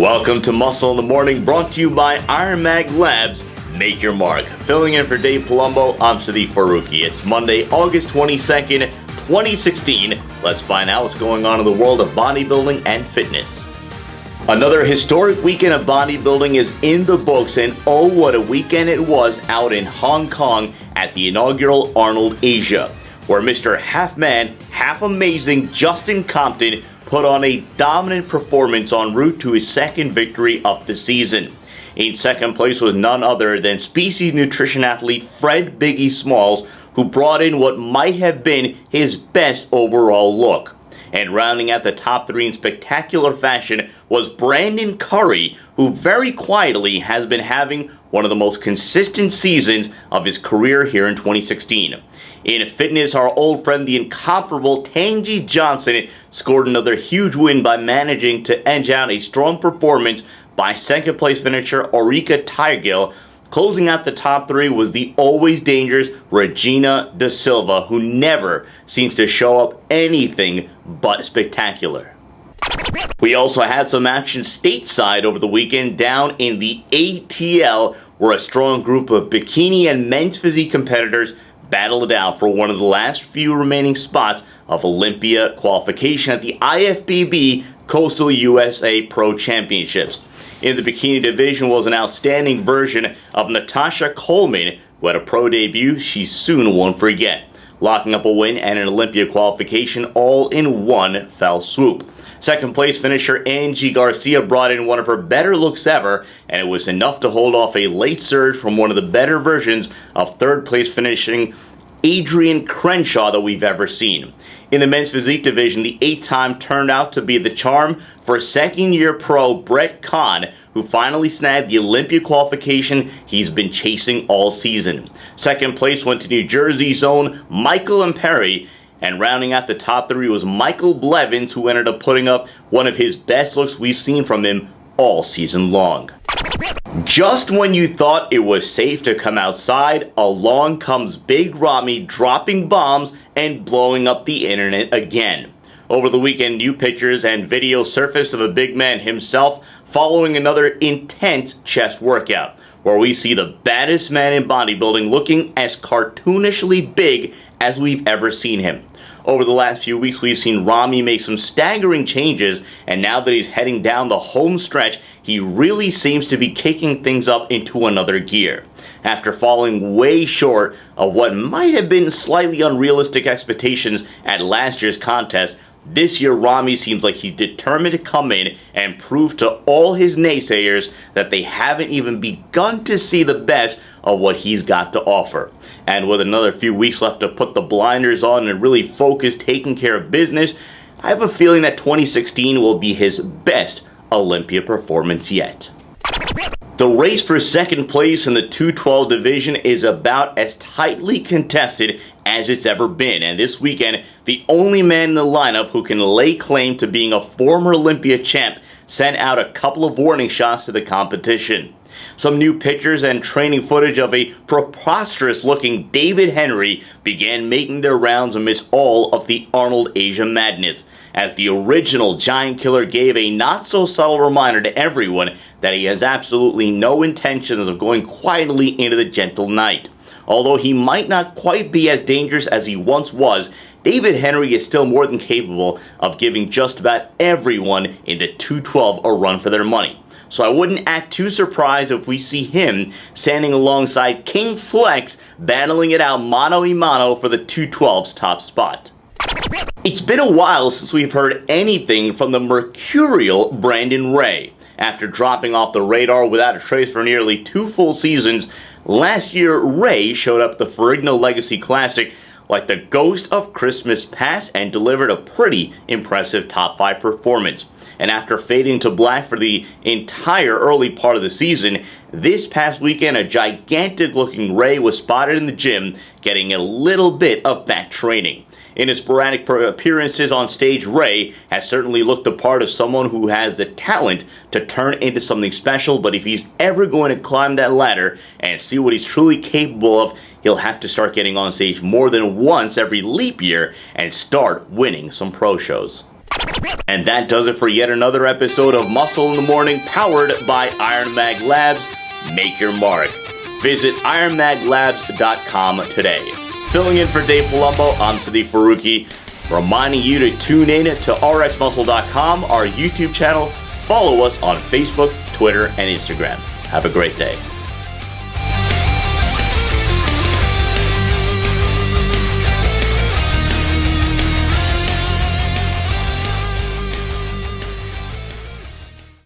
Welcome to Muscle in the Morning, brought to you by IronMag Labs. Make your mark. Filling in for Dave Palumbo, I'm Sadiq Faruqi. It's Monday, August 22nd, 2016. Let's find out what's going on in the world of bodybuilding and fitness. Another historic weekend of bodybuilding is in the books, and oh, what a weekend it was out in Hong Kong at the inaugural Arnold Asia, where Mr. Half Man, Half Amazing Justin Compton put on a dominant performance en route to his second victory of the season. In second place was none other than Species Nutrition athlete Fred Biggie Smalls, who brought in what might have been his best overall look. And rounding out the top three in spectacular fashion was Branden Curry, who very quietly has been having one of the most consistent seasons of his career here in 2016. In fitness, our old friend, the incomparable Tangy Johnson, scored another huge win by managing to edge out a strong performance by second place finisher Aurica Tigil. Closing out the top three was the always dangerous Regina Da Silva, who never seems to show up anything but spectacular. We also had some action stateside over the weekend down in the ATL, where a strong group of bikini and men's physique competitors battled it out for one of the last few remaining spots of Olympia qualification at the IFBB Coastal USA Pro Championships. In the bikini division was an outstanding version of Natasha Coleman, who had a pro debut she soon won't forget, locking up a win and an Olympia qualification all in one fell swoop. Second place finisher Angie Garcia brought in one of her better looks ever, and it was enough to hold off a late surge from one of the better versions of third place finishing Adrian Crenshaw that we've ever seen. In the men's physique division, the 8-time turned out to be the charm for second-year pro Brett Kahn, who finally snagged the Olympia qualification he's been chasing all season. Second place went to New Jersey's own Michael Imperi, and rounding out the top three was Michael Blevins, who ended up putting up one of his best looks we've seen from him all season long. Just when you thought it was safe to come outside, along comes Big Ramy dropping bombs and blowing up the internet again. Over the weekend, new pictures and videos surfaced of the big man himself following another intense chest workout, where we see the baddest man in bodybuilding looking as cartoonishly big as we've ever seen him. Over the last few weeks, we've seen Ramy make some staggering changes, and now that he's heading down the home stretch, he really seems to be kicking things up into another gear. After falling way short of what might have been slightly unrealistic expectations at last year's contest, this year Ramy seems like he's determined to come in and prove to all his naysayers that they haven't even begun to see the best of what he's got to offer. And with another few weeks left to put the blinders on and really focus taking care of business, I have a feeling that 2016 will be his best Olympia performance yet. The race for second place in the 212 division is about as tightly contested as it's ever been, and this weekend, the only man in the lineup who can lay claim to being a former Olympia champ sent out a couple of warning shots to the competition. Some new pictures and training footage of a preposterous-looking David Henrie began making their rounds amidst all of the Arnold Asia madness, as the original giant killer gave a not-so-subtle reminder to everyone that he has absolutely no intentions of going quietly into the gentle night. Although he might not quite be as dangerous as he once was, David Henrie is still more than capable of giving just about everyone in the 212 a run for their money. So I wouldn't act too surprised if we see him standing alongside King Flex battling it out mano-a-mano for the 212's top spot. It's been a while since we've heard anything from the mercurial Branden Ray. After dropping off the radar without a trace for nearly 2 full seasons, last year Ray showed up at the Ferrigno Legacy Classic like the ghost of Christmas past and delivered a pretty impressive top 5 performance. And after fading to black for the entire early part of the season, this past weekend a gigantic looking Ray was spotted in the gym getting a little bit of back training. In his sporadic appearances on stage, Ray has certainly looked the part of someone who has the talent to turn into something special, but if he's ever going to climb that ladder and see what he's truly capable of, he'll have to start getting on stage more than once every leap year and start winning some pro shows. And that does it for yet another episode of Muscle in the Morning, powered by IronMag Labs. Make your mark. Visit IronMagLabs.com today. Filling in for Dave Palumbo, I'm Sadiq Faruqi, reminding you to tune in to RxMuscle.com, our YouTube channel. Follow us on Facebook, Twitter, and Instagram. Have a great day.